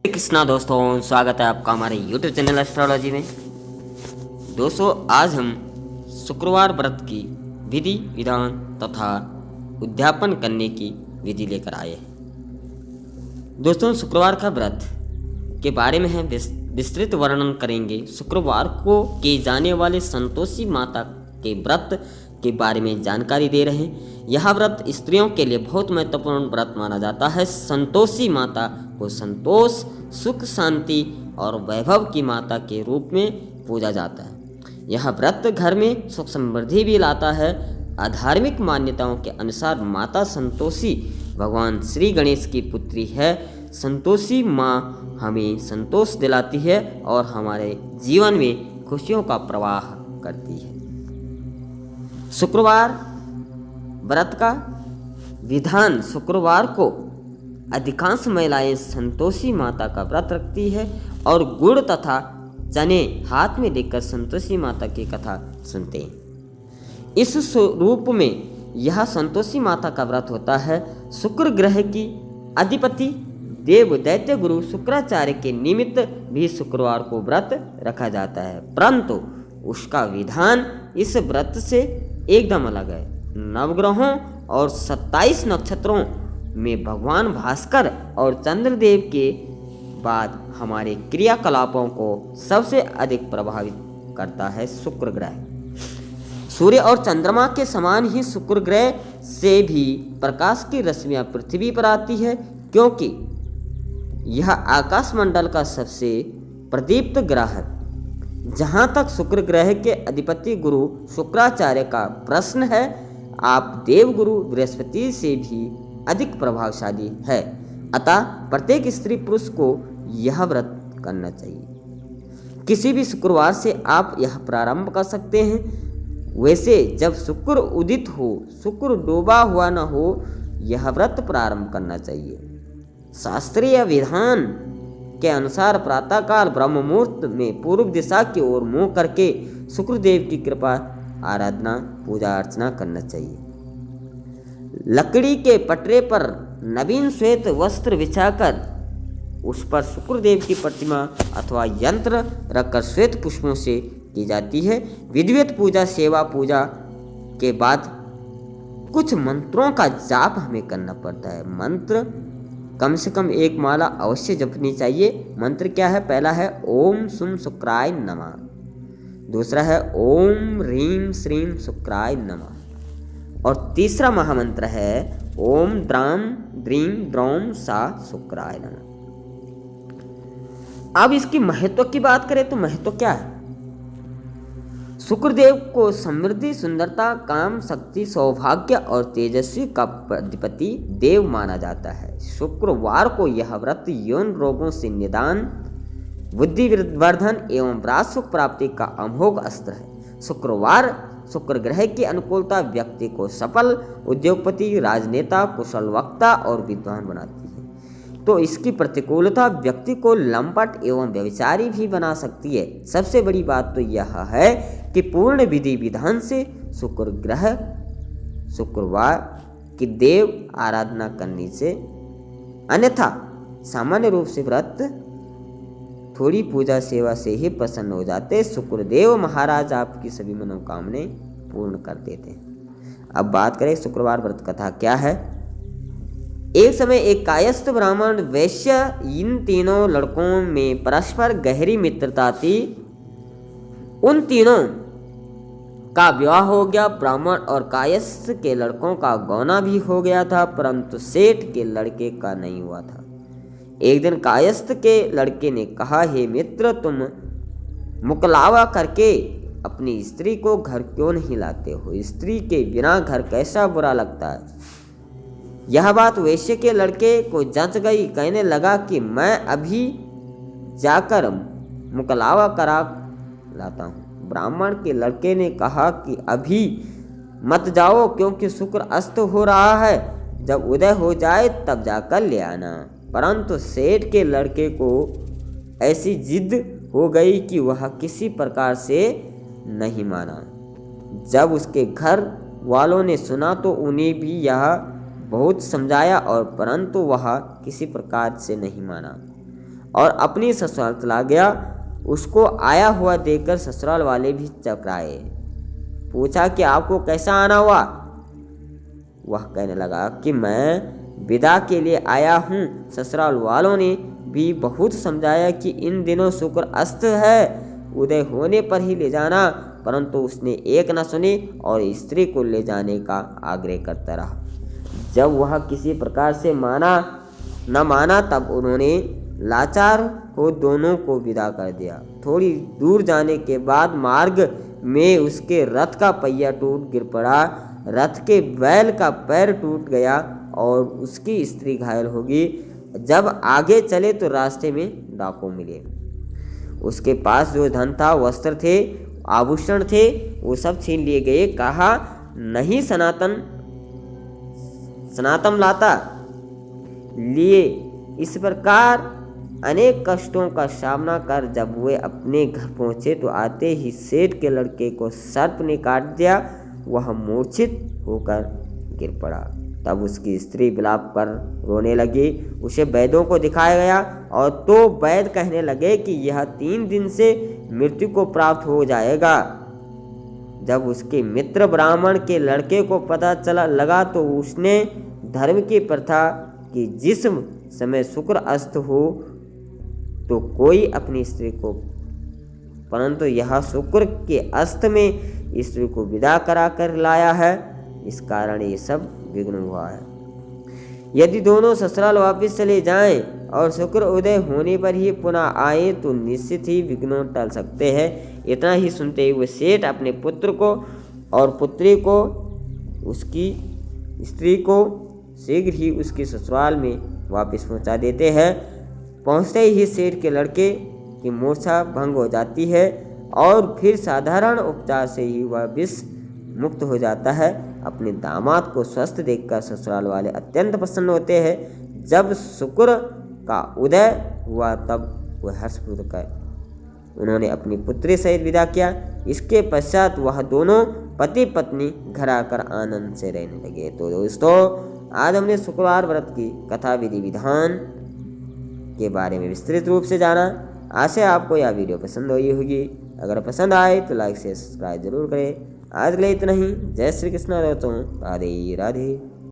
कृष्णा दोस्तों, स्वागत है आपका हमारे YouTube चैनल एस्ट्रोलॉजी में। दोस्तों, आज हम शुक्रवार व्रत की विधि विधान तथा उद्यापन करने की विधि लेकर आए हैं। दोस्तों, शुक्रवार का व्रत के बारे में हम विस्तृत वर्णन करेंगे। शुक्रवार को किए जाने वाले संतोषी माता के व्रत के बारे में जानकारी दे रहे हैं। यह व्रत स्त्रियों के लिए बहुत महत्वपूर्ण व्रत माना जाता है। संतोषी माता को संतोष, सुख, शांति और वैभव की माता के रूप में पूजा जाता है। यह व्रत घर में सुख समृद्धि भी लाता है। आधार्मिक मान्यताओं के अनुसार माता संतोषी भगवान श्री गणेश की पुत्री है। संतोषी माँ हमें संतोष दिलाती है और हमारे जीवन में खुशियों का प्रवाह करती है। शुक्रवार व्रत का विधान। शुक्रवार को अधिकांश महिलाएं संतोषी माता का व्रत रखती है और गुड़ तथा चने हाथ में लेकर संतोषी माता की कथा सुनते हैं। इस स्वरूप में यह संतोषी माता का व्रत होता है। शुक्र ग्रह की अधिपति देव दैत्य गुरु शुक्राचार्य के निमित्त भी शुक्रवार को व्रत रखा जाता है, परंतु उसका विधान इस व्रत से एकदम अलग है। नवग्रहों और 27 नक्षत्रों में भगवान भास्कर और चंद्रदेव के बाद हमारे क्रियाकलापों को सबसे अधिक प्रभावित करता है शुक्र ग्रह। सूर्य और चंद्रमा के समान ही शुक्र ग्रह से भी प्रकाश की रश्मियां पृथ्वी पर आती है, क्योंकि यह आकाशमंडल का सबसे प्रदीप्त ग्रह है। जहाँ तक शुक्र ग्रह के अधिपति गुरु शुक्राचार्य का प्रश्न है, आप देवगुरु बृहस्पति से भी अधिक प्रभावशाली है। अतः प्रत्येक स्त्री पुरुष को यह व्रत करना चाहिए। किसी भी शुक्रवार से आप यह प्रारंभ कर सकते हैं। वैसे जब शुक्र उदित हो, शुक्र डूबा हुआ न हो, यह व्रत प्रारंभ करना चाहिए। शास्त्रीय विधान के अनुसार प्रातःकाल ब्रह्म मुहूर्त में पूर्व दिशा की ओर मुंह करके शुक्रदेव की कृपा आराधना पूजा अर्चना करना चाहिए। लकड़ी के पटरे पर नवीन श्वेत वस्त्र बिछाकर उस पर शुक्रदेव की प्रतिमा अथवा यंत्र रखकर श्वेत पुष्पों से की जाती है। विधिवत पूजा सेवा पूजा के बाद कुछ मंत्रों का जाप हमें करना पड़ता है। मंत्र कम से कम एक माला अवश्य जपनी चाहिए। मंत्र क्या है? पहला है ओम सुम शुक्राय नमः, दूसरा है ओम ह्रीम श्रीम शुक्राय नमः और तीसरा महामंत्र है ओम द्राम द्रीम द्रौम सा शुक्राय नमः। अब इसकी महत्व की बात करें तो महत्व क्या है? शुक्रदेव को समृद्धि, सुंदरता, काम, शक्ति, सौभाग्य और तेजस्वी का अधिपति देव माना जाता है। शुक्रवार को यह व्रत यौन रोगों से निदान, बुद्धि वर्धन एवं राज सुख प्राप्ति का अमोघ अस्त्र है। शुक्रवार शुक्र ग्रह की अनुकूलता व्यक्ति को सफल उद्योगपति, राजनेता, कुशल वक्ता और विद्वान बनाती है, तो इसकी प्रतिकूलता व्यक्ति को लंपट एवं व्यभिचारी भी बना सकती है। सबसे बड़ी बात तो यह है कि पूर्ण विधि विधान से शुक्र ग्रह शुक्रवार की देव आराधना करने से, अन्यथा सामान्य रूप से व्रत थोड़ी पूजा सेवा से ही प्रसन्न हो जाते। शुक्रदेव महाराज आपकी सभी मनोकामनाएं पूर्ण कर देते हैं। अब बात करें शुक्रवार व्रत कथा क्या है। एक समय एक कायस्थ ब्राह्मण वैश्य इन तीनों लड़कों में परस्पर गहरी मित्रता थी। उन तीनों का विवाह हो गया। ब्राह्मण और कायस्थ के लड़कों का गौना भी हो गया था, परंतु सेठ के लड़के का नहीं हुआ था। एक दिन कायस्थ के लड़के ने कहा, हे मित्र, तुम मुकलावा करके अपनी स्त्री को घर क्यों नहीं लाते हो? स्त्री के बिना घर कैसा बुरा लगता है। यह बात वैश्य के लड़के को जंच गई। कहने लगा कि मैं अभी जाकर मुकलावा करा लाता हूँ। ब्राह्मण के लड़के ने कहा कि अभी मत जाओ, क्योंकि शुक्र अस्त हो रहा है, जब उदय हो जाए तब जाकर ले आना। परंतु सेठ के लड़के को ऐसी जिद हो गई कि वह किसी प्रकार से नहीं माना। जब उसके घर वालों ने सुना तो उन्हें भी यह बहुत समझाया और परंतु वह किसी प्रकार से नहीं माना और अपनी ससुराल चला गया। उसको आया हुआ देखकर ससुराल वाले भी चकराए। पूछा कि आपको कैसा आना हुआ? वह कहने लगा कि मैं विदा के लिए आया हूँ। ससुराल वालों ने भी बहुत समझाया कि इन दिनों शुक्र अस्त है, उदय होने पर ही ले जाना, परंतु उसने एक न सुनी और स्त्री को ले जाने का आग्रह करता रहा। जब वह किसी प्रकार से न माना तब उन्होंने लाचार हो दोनों को विदा कर दिया। थोड़ी दूर जाने के बाद मार्ग में उसके रथ का पहिया टूट गिर पड़ा। रथ के बैल का पैर टूट गया और उसकी स्त्री घायल होगी। जब आगे चले तो रास्ते में डाकू मिले। उसके पास जो धन था, वस्त्र थे, आभूषण थे, वो सब छीन लिए गए। कहा नहीं सनातन लाता लिए। इस प्रकार अनेक कष्टों का सामना कर जब वे अपने घर पहुंचे तो आते ही सेठ के लड़के को सर्प ने काट दिया। वह मूर्छित होकर गिर पड़ा। तब उसकी स्त्री विलाप कर रोने लगी। उसे वैद्यों को दिखाया गया और तो वैद्य कहने लगे कि यह 3 दिन से मृत्यु को प्राप्त हो जाएगा। जब उसके मित्र ब्राह्मण के लड़के को पता लगा तो उसने धर्म की प्रथा कि जिस समय शुक्र अस्त हो तो कोई अपनी स्त्री को, परंतु यह शुक्र के अस्त में स्त्री को विदा करा कर लाया है। इस कारण ये सब विघ्न हुआ है। यदि दोनों ससुराल वापस चले जाएं और शुक्र उदय होने पर ही पुनः आए तो निश्चित ही विघ्नों टल सकते हैं। इतना ही सुनते हुए सेठ अपने पुत्र को और पुत्री को, उसकी स्त्री को शीघ्र ही उसके ससुराल में वापस पहुंचा देते हैं। पहुंचते ही सेठ के लड़के की मूर्छा भंग हो जाती है और फिर साधारण उपचार से ही वह विष मुक्त हो जाता है। अपने दामाद को स्वस्थ देखकर ससुराल वाले अत्यंत प्रसन्न होते हैं। जब शुक्र का उदय हुआ तब वह हर्षपूर्वक उन्होंने अपनी पुत्री सहित विदा किया। इसके पश्चात वह दोनों पति पत्नी घर आकर आनंद से रहने लगे। तो दोस्तों, आज हमने शुक्रवार व्रत की कथा विधि विधान के बारे में विस्तृत रूप से जाना। आशा आपको यह वीडियो पसंद आई होगी। अगर पसंद आए तो लाइक से सब्सक्राइब जरूर करें। आज के लिए इतना ही। जय श्री कृष्ण। राधे राधे।